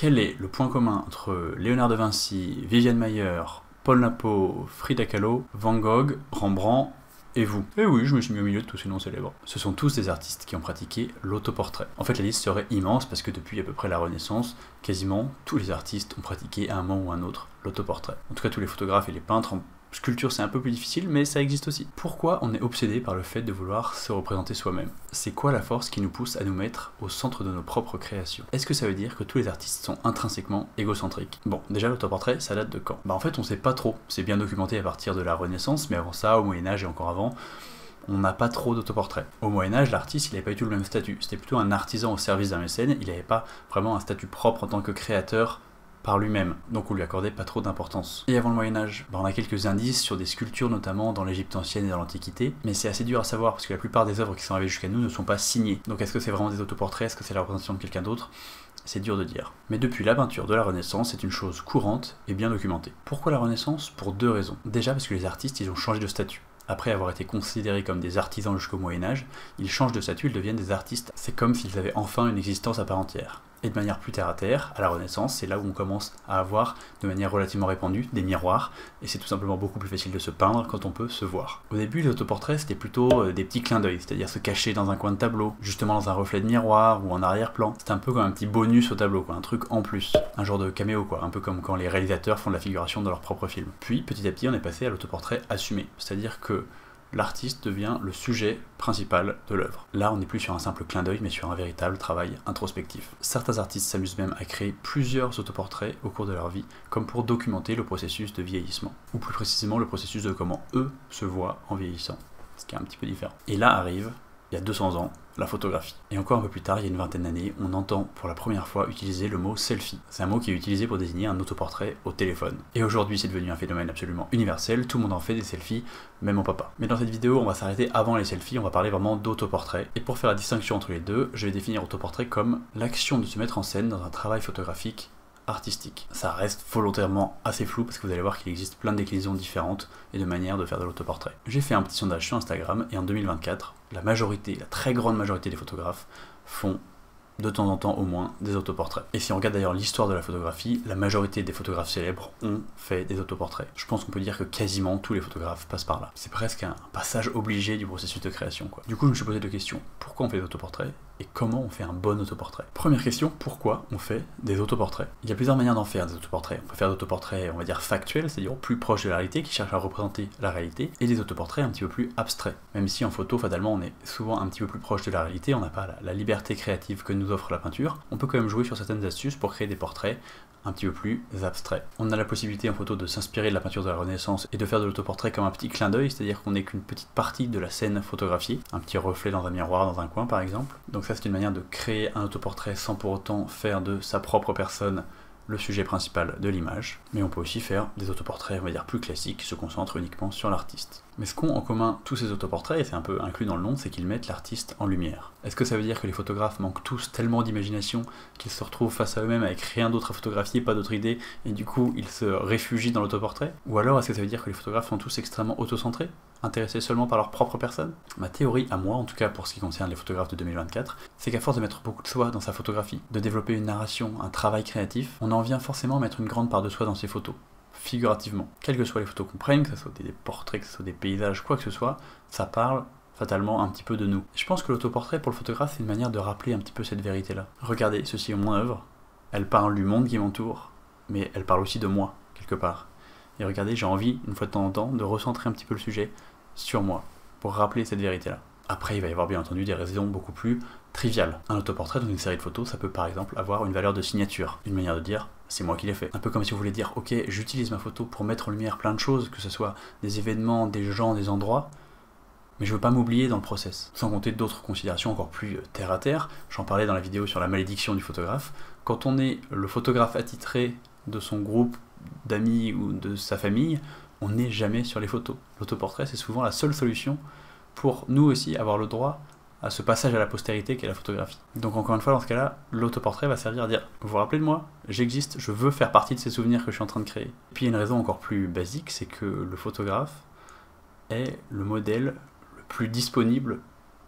Quel est le point commun entre Léonard de Vinci, Viviane Maier, Paul Napo, Frida Kahlo, Van Gogh, Rembrandt et vous? Eh oui, je me suis mis au milieu de tous ces noms célèbres. Ce sont tous des artistes qui ont pratiqué l'autoportrait. En fait, la liste serait immense parce que depuis à peu près la Renaissance, quasiment tous les artistes ont pratiqué à un moment ou un autre l'autoportrait. En tout cas, tous les photographes et les peintres. Sculpture, c'est un peu plus difficile, mais ça existe aussi. Pourquoi on est obsédé par le fait de vouloir se représenter soi-même? C'est quoi la force qui nous pousse à nous mettre au centre de nos propres créations? Est-ce que ça veut dire que tous les artistes sont intrinsèquement égocentriques? Bon, déjà l'autoportrait, ça date de quand? En fait, on sait pas trop. C'est bien documenté à partir de la Renaissance, mais avant ça, au Moyen-Âge et encore avant, on n'a pas trop d'autoportraits. Au Moyen-Âge, l'artiste, il n'avait pas du tout le même statut. C'était plutôt un artisan au service d'un mécène, il n'avait pas vraiment un statut propre en tant que créateur par lui-même, donc on lui accordait pas trop d'importance. Et avant le Moyen-Âge, on a quelques indices sur des sculptures, notamment dans l'Égypte ancienne et dans l'Antiquité, mais c'est assez dur à savoir parce que la plupart des œuvres qui sont arrivées jusqu'à nous ne sont pas signées. Donc est-ce que c'est vraiment des autoportraits? Est-ce que c'est la représentation de quelqu'un d'autre? C'est dur de dire. Mais depuis la peinture de la Renaissance, c'est une chose courante et bien documentée. Pourquoi la Renaissance? Pour deux raisons. Déjà parce que les artistes, ils ont changé de statut. Après avoir été considérés comme des artisans jusqu'au Moyen-Âge, ils changent de statut, ils deviennent des artistes. C'est comme s'ils avaient enfin une existence à part entière. Et de manière plus terre à terre, à la Renaissance, c'est là où on commence à avoir, de manière relativement répandue, des miroirs, et c'est tout simplement beaucoup plus facile de se peindre quand on peut se voir. Au début, les autoportraits, c'était plutôt des petits clins d'œil, c'est-à-dire se cacher dans un coin de tableau, justement dans un reflet de miroir ou en arrière-plan. C'était un peu comme un petit bonus au tableau, quoi, un truc en plus, un genre de caméo, quoi, un peu comme quand les réalisateurs font de la figuration dans leur propre film. Puis, petit à petit, on est passé à l'autoportrait assumé, c'est-à-dire que l'artiste devient le sujet principal de l'œuvre. Là, on n'est plus sur un simple clin d'œil, mais sur un véritable travail introspectif. Certains artistes s'amusent même à créer plusieurs autoportraits au cours de leur vie, comme pour documenter le processus de vieillissement, ou plus précisément le processus de comment eux se voient en vieillissant, ce qui est un petit peu différent. Et là arrive, il y a 200 ans, la photographie. Et encore un peu plus tard, il y a une vingtaine d'années, on entend pour la première fois utiliser le mot selfie. C'est un mot qui est utilisé pour désigner un autoportrait au téléphone. Et aujourd'hui, c'est devenu un phénomène absolument universel, tout le monde en fait des selfies, même mon papa. Mais dans cette vidéo, on va s'arrêter avant les selfies, on va parler vraiment d'autoportrait. Et pour faire la distinction entre les deux, je vais définir autoportrait comme l'action de se mettre en scène dans un travail photographique artistique. Ça reste volontairement assez flou parce que vous allez voir qu'il existe plein de déclinaisons différentes et de manières de faire de l'autoportrait. J'ai fait un petit sondage sur Instagram et en 2024, la très grande majorité des photographes font de temps en temps au moins des autoportraits. Et si on regarde d'ailleurs l'histoire de la photographie, la majorité des photographes célèbres ont fait des autoportraits. Je pense qu'on peut dire que quasiment tous les photographes passent par là. C'est presque un passage obligé du processus de création, quoi. Du coup, je me suis posé deux questions. Pourquoi on fait des autoportraits? Et comment on fait un bon autoportrait? Première question, pourquoi on fait des autoportraits? Il y a plusieurs manières d'en faire des autoportraits. On peut faire des autoportraits, on va dire factuels, c'est-à-dire plus proches de la réalité, qui cherchent à représenter la réalité, et des autoportraits un petit peu plus abstraits. Même si en photo, fatalement, on est souvent un petit peu plus proche de la réalité, on n'a pas la liberté créative que nous offre la peinture, on peut quand même jouer sur certaines astuces pour créer des portraits un petit peu plus abstraits. On a la possibilité en photo de s'inspirer de la peinture de la Renaissance et de faire de l'autoportrait comme un petit clin d'œil, c'est-à-dire qu'on n'est qu'une petite partie de la scène photographiée, un petit reflet dans un miroir dans un coin par exemple. Donc ça c'est une manière de créer un autoportrait sans pour autant faire de sa propre personne le sujet principal de l'image, mais on peut aussi faire des autoportraits, on va dire, plus classiques, qui se concentrent uniquement sur l'artiste. Mais ce qu'ont en commun tous ces autoportraits, et c'est un peu inclus dans le nom, c'est qu'ils mettent l'artiste en lumière. Est-ce que ça veut dire que les photographes manquent tous tellement d'imagination qu'ils se retrouvent face à eux-mêmes avec rien d'autre à photographier, pas d'autre idée, et du coup ils se réfugient dans l'autoportrait? Ou alors est-ce que ça veut dire que les photographes sont tous extrêmement autocentrés, intéressés seulement par leur propre personne? Ma théorie à moi, en tout cas pour ce qui concerne les photographes de 2024, c'est qu'à force de mettre beaucoup de soi dans sa photographie, de développer une narration, un travail créatif, on en vient forcément à mettre une grande part de soi dans ses photos. Figurativement. Quelles que soient les photos qu'on prenne, que ce soit des portraits, que ce soit des paysages, quoi que ce soit, ça parle fatalement un petit peu de nous. Je pense que l'autoportrait pour le photographe c'est une manière de rappeler un petit peu cette vérité-là. Regardez, ceci est mon œuvre, elle parle du monde qui m'entoure, mais elle parle aussi de moi, quelque part. Et regardez, j'ai envie, une fois de temps en temps, de recentrer un petit peu le sujet sur moi, pour rappeler cette vérité-là. Après, il va y avoir bien entendu des raisons beaucoup plus triviales. Un autoportrait dans une série de photos, ça peut par exemple avoir une valeur de signature, une manière de dire c'est moi qui l'ai fait. Un peu comme si vous voulez dire ok, j'utilise ma photo pour mettre en lumière plein de choses, que ce soit des événements, des gens, des endroits, mais je veux pas m'oublier dans le process. Sans compter d'autres considérations encore plus terre à terre, j'en parlais dans la vidéo sur la malédiction du photographe. Quand on est le photographe attitré de son groupe d'amis ou de sa famille, on n'est jamais sur les photos. L'autoportrait c'est souvent la seule solution pour nous aussi avoir le droit à ce passage à la postérité qu'est la photographie. Donc encore une fois, dans ce cas-là, l'autoportrait va servir à dire « Vous vous rappelez de moi? J'existe, je veux faire partie de ces souvenirs que je suis en train de créer. » Puis il y a une raison encore plus basique, c'est que le photographe est le modèle le plus disponible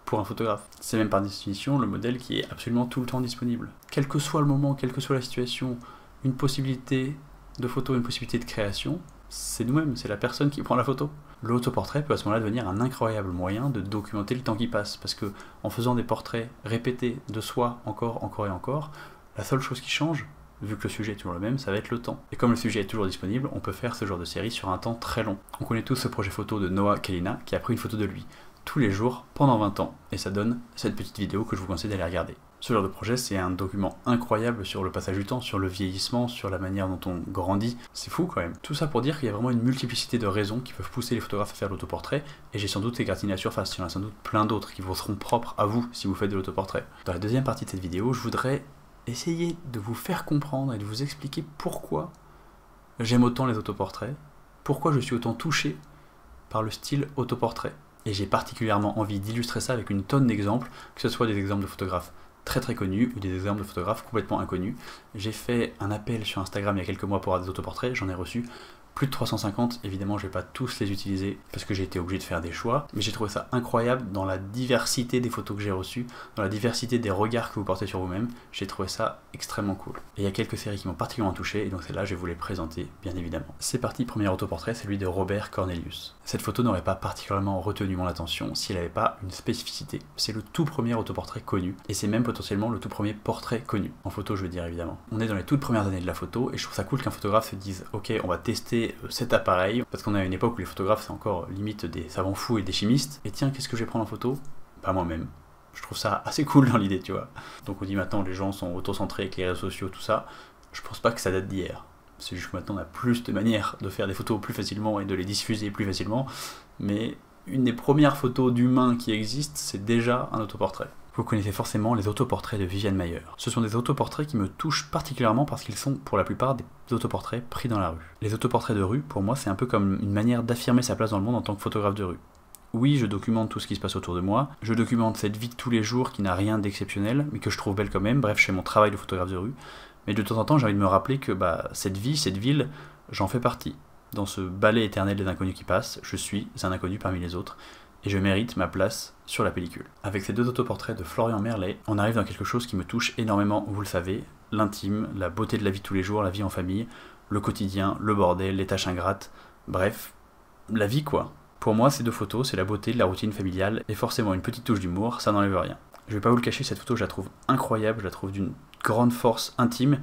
pour un photographe. C'est même par définition le modèle qui est absolument tout le temps disponible. Quel que soit le moment, quelle que soit la situation, une possibilité de photo, une possibilité de création, c'est nous-mêmes, c'est la personne qui prend la photo. L'autoportrait peut à ce moment-là devenir un incroyable moyen de documenter le temps qui passe, parce que en faisant des portraits répétés de soi encore et encore, la seule chose qui change, vu que le sujet est toujours le même, ça va être le temps. Et comme le sujet est toujours disponible, on peut faire ce genre de série sur un temps très long. On connaît tous ce projet photo de Noah Kalina qui a pris une photo de lui tous les jours pendant 20 ans, et ça donne cette petite vidéo que je vous conseille d'aller regarder. Ce genre de projet, c'est un document incroyable sur le passage du temps, sur le vieillissement, sur la manière dont on grandit. C'est fou quand même. Tout ça pour dire qu'il y a vraiment une multiplicité de raisons qui peuvent pousser les photographes à faire l'autoportrait, et j'ai sans doute égratigné la surface. Il y en a sans doute plein d'autres qui vous seront propres à vous si vous faites de l'autoportrait. Dans la deuxième partie de cette vidéo, je voudrais essayer de vous faire comprendre et de vous expliquer pourquoi j'aime autant les autoportraits, pourquoi je suis autant touché par le style autoportrait. Et j'ai particulièrement envie d'illustrer ça avec une tonne d'exemples, que ce soit des exemples de photographes très très connus ou des exemples de photographes complètement inconnus. J'ai fait un appel sur Instagram il y a quelques mois pour avoir des autoportraits, j'en ai reçu plus de 350, évidemment je vais pas tous les utiliser parce que j'ai été obligé de faire des choix, mais j'ai trouvé ça incroyable dans la diversité des photos que j'ai reçues, dans la diversité des regards que vous portez sur vous-même, j'ai trouvé ça extrêmement cool. Et il y a quelques séries qui m'ont particulièrement touché, et donc celle-là je vais vous les présenter, bien évidemment. C'est parti, premier autoportrait, c'est celui de Robert Cornelius. Cette photo n'aurait pas particulièrement retenu mon attention si elle n'avait pas une spécificité. C'est le tout premier autoportrait connu, et c'est même potentiellement le tout premier portrait connu. En photo je veux dire évidemment. On est dans les toutes premières années de la photo, et je trouve ça cool qu'un photographe se dise ok, on va tester cet appareil, parce qu'on a une époque où les photographes c'est encore limite des savants fous et des chimistes, et tiens, qu'est-ce que je vais prendre en photo? Pas moi-même. Je trouve ça assez cool dans l'idée, tu vois. Donc on dit maintenant les gens sont auto-centrés avec les réseaux sociaux, tout ça. Je pense pas que ça date d'hier. C'est juste que maintenant on a plus de manières de faire des photos plus facilement et de les diffuser plus facilement, mais une des premières photos d'humains qui existent, c'est déjà un autoportrait. Vous connaissez forcément les autoportraits de Viviane Maier. Ce sont des autoportraits qui me touchent particulièrement parce qu'ils sont pour la plupart des autoportraits pris dans la rue. Les autoportraits de rue, pour moi, c'est un peu comme une manière d'affirmer sa place dans le monde en tant que photographe de rue. Oui, je documente tout ce qui se passe autour de moi, je documente cette vie de tous les jours qui n'a rien d'exceptionnel, mais que je trouve belle quand même, bref, je fais mon travail de photographe de rue, mais de temps en temps j'ai envie de me rappeler que cette vie, cette ville, j'en fais partie. Dans ce balai éternel des inconnus qui passent, je suis un inconnu parmi les autres, et je mérite ma place sur la pellicule. Avec ces deux autoportraits de Florian Merlet, on arrive dans quelque chose qui me touche énormément, vous le savez, l'intime, la beauté de la vie de tous les jours, la vie en famille, le quotidien, le bordel, les tâches ingrates, bref, la vie quoi. Pour moi, ces deux photos, c'est la beauté de la routine familiale, et forcément une petite touche d'humour, ça n'enlève rien. Je vais pas vous le cacher, cette photo, je la trouve incroyable, je la trouve d'une grande force intime,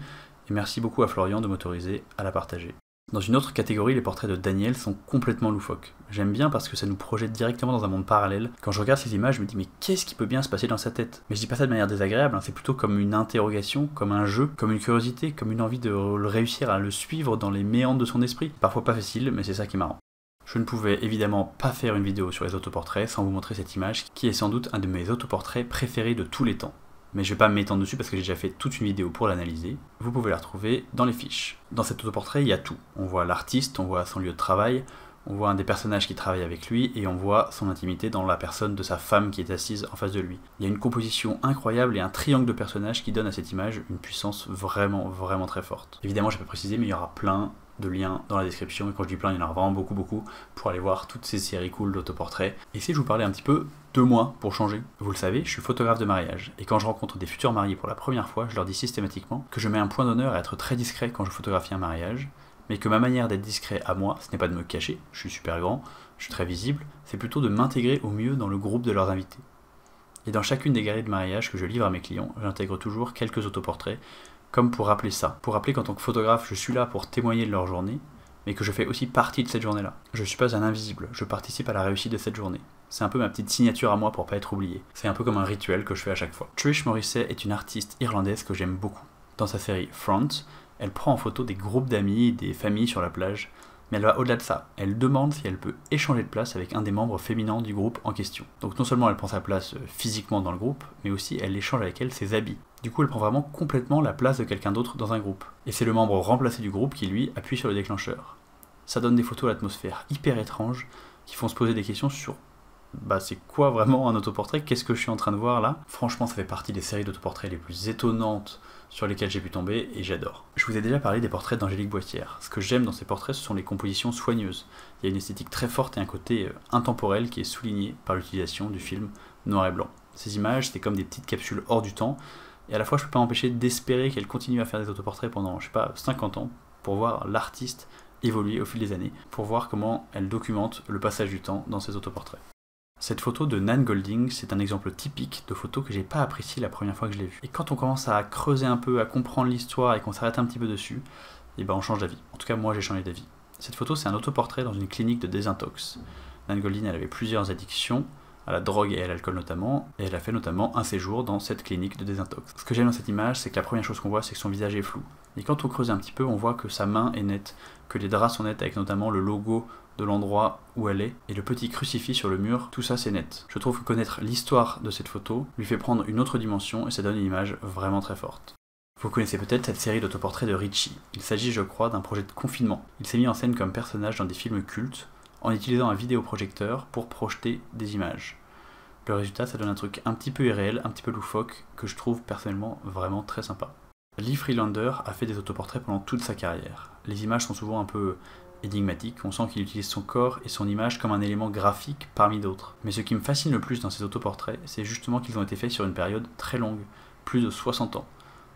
et merci beaucoup à Florian de m'autoriser à la partager. Dans une autre catégorie, les portraits de Daniel sont complètement loufoques. J'aime bien parce que ça nous projette directement dans un monde parallèle. Quand je regarde ces images, je me dis mais qu'est-ce qui peut bien se passer dans sa tête? Mais je dis pas ça de manière désagréable, hein, c'est plutôt comme une interrogation, comme un jeu, comme une curiosité, comme une envie de réussir à le suivre dans les méandres de son esprit. Parfois pas facile, mais c'est ça qui est marrant. Je ne pouvais évidemment pas faire une vidéo sur les autoportraits sans vous montrer cette image, qui est sans doute un de mes autoportraits préférés de tous les temps. Mais je vais pas m'étendre dessus parce que j'ai déjà fait toute une vidéo pour l'analyser. Vous pouvez la retrouver dans les fiches. Dans cet autoportrait, il y a tout. On voit l'artiste, on voit son lieu de travail, on voit un des personnages qui travaille avec lui, et on voit son intimité dans la personne de sa femme qui est assise en face de lui. Il y a une composition incroyable et un triangle de personnages qui donne à cette image une puissance vraiment, vraiment très forte. Évidemment, je peux préciser, mais il y aura plein de liens dans la description, et quand je dis plein, il y en aura vraiment beaucoup, pour aller voir toutes ces séries cool d'autoportraits. Et si je vous parlais un petit peu de moi, pour changer. Vous le savez, je suis photographe de mariage, et quand je rencontre des futurs mariés pour la première fois, je leur dis systématiquement que je mets un point d'honneur à être très discret quand je photographie un mariage, mais que ma manière d'être discret à moi, ce n'est pas de me cacher, je suis super grand, je suis très visible, c'est plutôt de m'intégrer au mieux dans le groupe de leurs invités. Et dans chacune des galeries de mariage que je livre à mes clients, j'intègre toujours quelques autoportraits, comme pour rappeler ça, pour rappeler qu'en tant que photographe, je suis là pour témoigner de leur journée, mais que je fais aussi partie de cette journée-là. Je ne suis pas un invisible, je participe à la réussite de cette journée. C'est un peu ma petite signature à moi pour pas être oublié. C'est un peu comme un rituel que je fais à chaque fois. Trish Morrissey est une artiste irlandaise que j'aime beaucoup. Dans sa série Front, elle prend en photo des groupes d'amis et des familles sur la plage, mais elle va au-delà de ça. Elle demande si elle peut échanger de place avec un des membres féminins du groupe en question. Donc non seulement elle prend sa place physiquement dans le groupe, mais aussi elle échange avec elle ses habits. Du coup, elle prend vraiment complètement la place de quelqu'un d'autre dans un groupe. Et c'est le membre remplacé du groupe qui, lui, appuie sur le déclencheur. Ça donne des photos à l'atmosphère hyper étrange, qui font se poser des questions sur c'est quoi vraiment un autoportrait? Qu'est-ce que je suis en train de voir là? Franchement, ça fait partie des séries d'autoportraits les plus étonnantes sur lesquelles j'ai pu tomber, et j'adore. Je vous ai déjà parlé des portraits d'Angélique Boissière. Ce que j'aime dans ces portraits, ce sont les compositions soigneuses. Il y a une esthétique très forte et un côté intemporel qui est souligné par l'utilisation du film noir et blanc. Ces images, c'est comme des petites capsules hors du temps, et à la fois je peux pas m'empêcher d'espérer qu'elle continue à faire des autoportraits pendant, je sais pas, 50 ans, pour voir l'artiste évoluer au fil des années, pour voir comment elle documente le passage du temps dans ses autoportraits. Cette photo de Nan Goldin, c'est un exemple typique de photo que j'ai pas apprécié la première fois que je l'ai vue. Et quand on commence à creuser un peu, à comprendre l'histoire et qu'on s'arrête un petit peu dessus, et ben on change d'avis. En tout cas, moi j'ai changé d'avis. Cette photo, c'est un autoportrait dans une clinique de désintox. Nan Goldin, elle avait plusieurs addictions, à la drogue et à l'alcool notamment, et elle a fait notamment un séjour dans cette clinique de désintox. Ce que j'aime dans cette image, c'est que la première chose qu'on voit, c'est que son visage est flou. Et quand on creuse un petit peu, on voit que sa main est nette, que les draps sont nets avec notamment le logo de l'endroit où elle est, et le petit crucifix sur le mur, tout ça c'est net. Je trouve que connaître l'histoire de cette photo lui fait prendre une autre dimension et ça donne une image vraiment très forte. Vous connaissez peut-être cette série d'autoportraits de Ritchie. Il s'agit, je crois, d'un projet de confinement. Il s'est mis en scène comme personnage dans des films cultes, en utilisant un vidéoprojecteur pour projeter des images. Le résultat, ça donne un truc un petit peu irréel, un petit peu loufoque, que je trouve personnellement vraiment très sympa. Lee Friedlander a fait des autoportraits pendant toute sa carrière. Les images sont souvent un peu énigmatiques, on sent qu'il utilise son corps et son image comme un élément graphique parmi d'autres. Mais ce qui me fascine le plus dans ces autoportraits, c'est justement qu'ils ont été faits sur une période très longue, plus de 60 ans.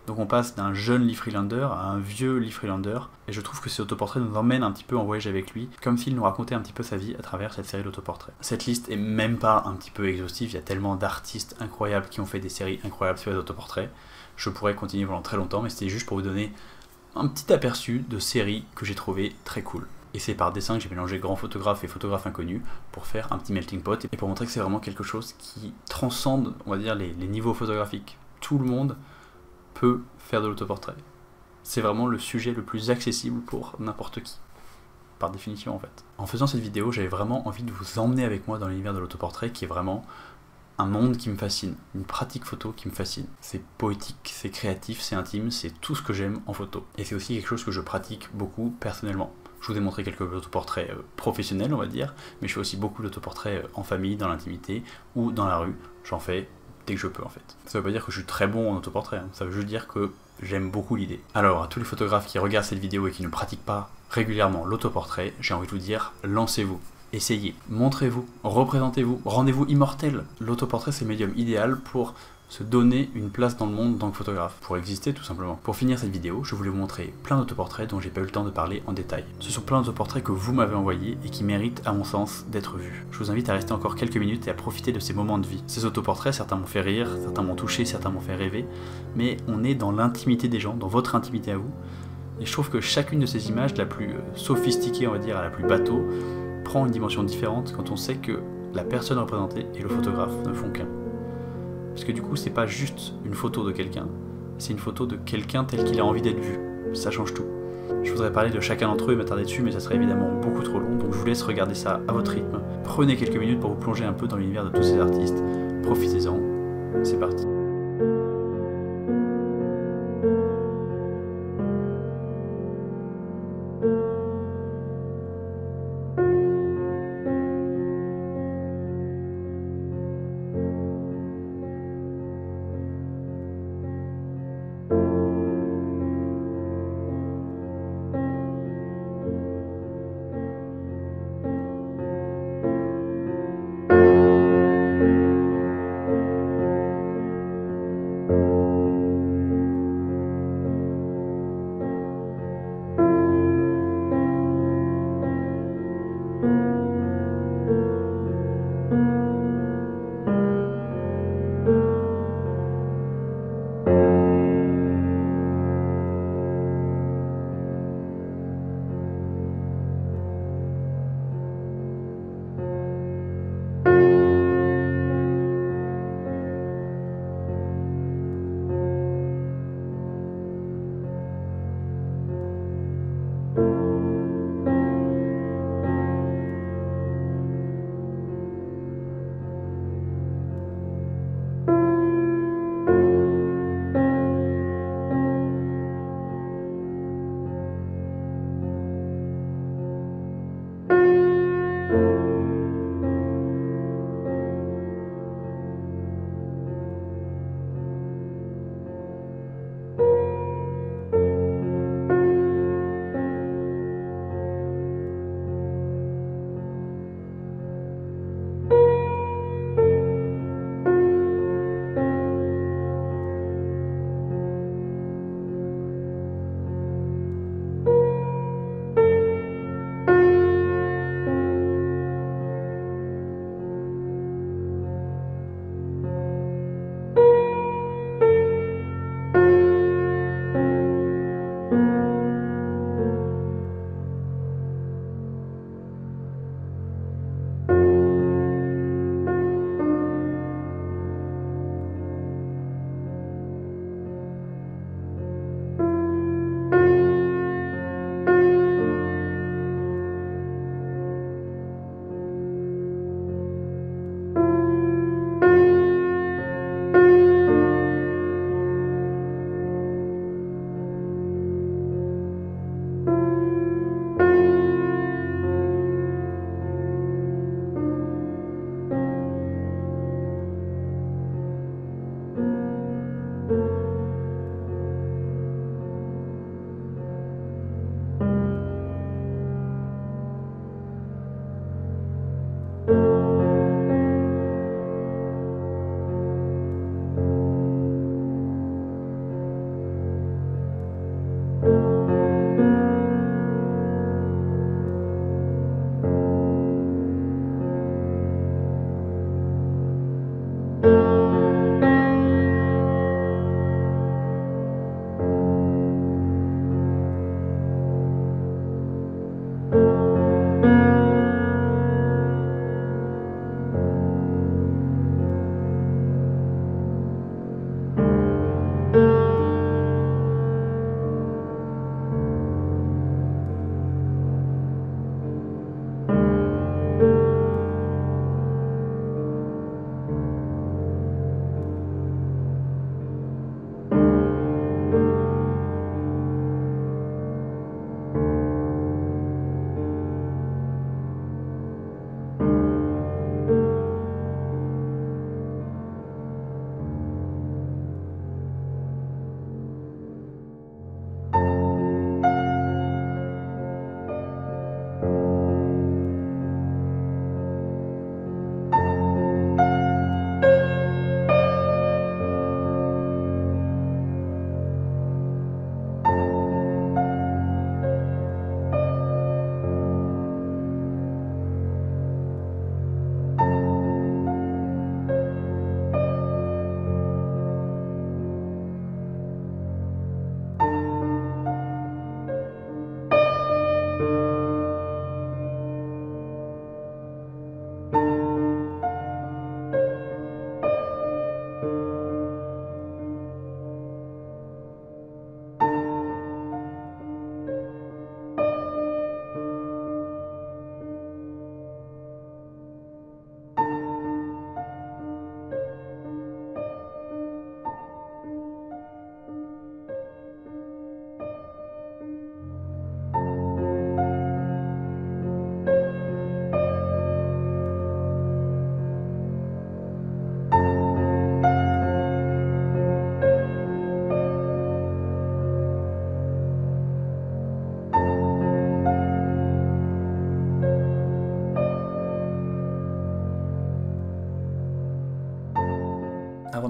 Donc on passe d'un jeune Lee Friedlander à un vieux Lee Friedlander, et je trouve que ces autoportraits nous emmènent un petit peu en voyage avec lui, comme s'il nous racontait un petit peu sa vie à travers cette série d'autoportraits. Cette liste est même pas un petit peu exhaustive, il y a tellement d'artistes incroyables qui ont fait des séries incroyables sur les autoportraits. Je pourrais continuer pendant très longtemps, mais c'était juste pour vous donner un petit aperçu de séries que j'ai trouvé très cool. Et c'est par dessin que j'ai mélangé grands photographes et photographes inconnus pour faire un petit melting pot et pour montrer que c'est vraiment quelque chose qui transcende, on va dire, les niveaux photographiques. Tout le monde peut faire de l'autoportrait. C'est vraiment le sujet le plus accessible pour n'importe qui, par définition en fait. En faisant cette vidéo, j'avais vraiment envie de vous emmener avec moi dans l'univers de l'autoportrait qui est vraiment un monde qui me fascine, une pratique photo qui me fascine. C'est poétique, c'est créatif, c'est intime, c'est tout ce que j'aime en photo. Et c'est aussi quelque chose que je pratique beaucoup personnellement. Je vous ai montré quelques autoportraits professionnels, on va dire, mais je fais aussi beaucoup d'autoportraits en famille, dans l'intimité ou dans la rue. J'en fais dès que je peux en fait. Ça veut pas dire que je suis très bon en autoportrait, hein. Ça veut juste dire que j'aime beaucoup l'idée. Alors à tous les photographes qui regardent cette vidéo et qui ne pratiquent pas régulièrement l'autoportrait, j'ai envie de vous dire, lancez-vous. Essayez, montrez-vous, représentez-vous, rendez-vous immortel. L'autoportrait c'est le médium idéal pour se donner une place dans le monde en tant que photographe, pour exister tout simplement. Pour finir cette vidéo, je voulais vous montrer plein d'autoportraits dont j'ai pas eu le temps de parler en détail. Ce sont plein d'autoportraits que vous m'avez envoyés et qui méritent à mon sens d'être vus. Je vous invite à rester encore quelques minutes et à profiter de ces moments de vie. Ces autoportraits, certains m'ont fait rire, certains m'ont touché, certains m'ont fait rêver, mais on est dans l'intimité des gens, dans votre intimité à vous, et je trouve que chacune de ces images, la plus sophistiquée on va dire, la plus bateau, prend une dimension différente quand on sait que la personne représentée et le photographe ne font qu'un. Parce que du coup, c'est pas juste une photo de quelqu'un, c'est une photo de quelqu'un tel qu'il a envie d'être vu. Ça change tout. Je voudrais parler de chacun d'entre eux et m'attarder dessus, mais ça serait évidemment beaucoup trop long, donc je vous laisse regarder ça à votre rythme. Prenez quelques minutes pour vous plonger un peu dans l'univers de tous ces artistes. Profitez-en. C'est parti.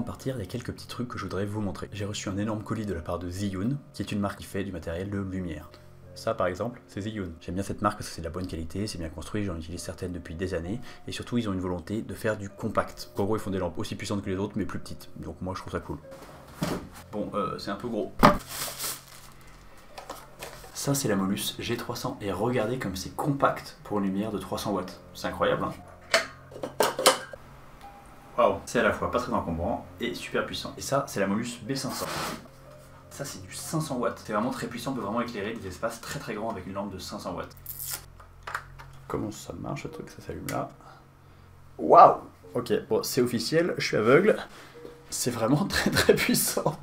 partir, il y a quelques petits trucs que je voudrais vous montrer. J'ai reçu un énorme colis de la part de Zhiyun, qui est une marque qui fait du matériel de lumière. Ça par exemple, c'est Zhiyun. J'aime bien cette marque parce que c'est de la bonne qualité, c'est bien construit, j'en utilise certaines depuis des années, et surtout ils ont une volonté de faire du compact. En gros ils font des lampes aussi puissantes que les autres mais plus petites, donc moi je trouve ça cool. Bon, c'est un peu gros. Ça c'est la Molus G300, et regardez comme c'est compact pour une lumière de 300 watts. C'est incroyable hein. Waouh. C'est à la fois pas très encombrant et super puissant. Et ça c'est la Molus B500. Ça c'est du 500 watts. C'est vraiment très puissant, on peut vraiment éclairer des espaces très très grands avec une lampe de 500 watts. Comment ça marche ce truc? Ça s'allume là. Waouh. Ok, bon c'est officiel, je suis aveugle. C'est vraiment très très puissant.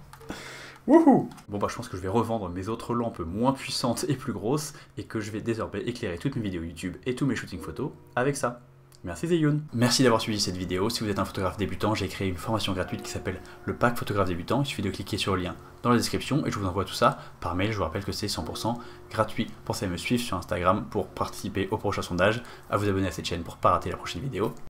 Wouhou! Bon bah je pense que je vais revendre mes autres lampes moins puissantes et plus grosses et que je vais désormais éclairer toutes mes vidéos YouTube et tous mes shootings photos avec ça. Merci Zhiyun. Merci d'avoir suivi cette vidéo. Si vous êtes un photographe débutant, j'ai créé une formation gratuite qui s'appelle le pack photographe débutant. Il suffit de cliquer sur le lien dans la description et je vous envoie tout ça par mail. Je vous rappelle que c'est 100% gratuit. Pensez à me suivre sur Instagram pour participer au prochain sondage, à vous abonner à cette chaîne pour ne pas rater la prochaine vidéo.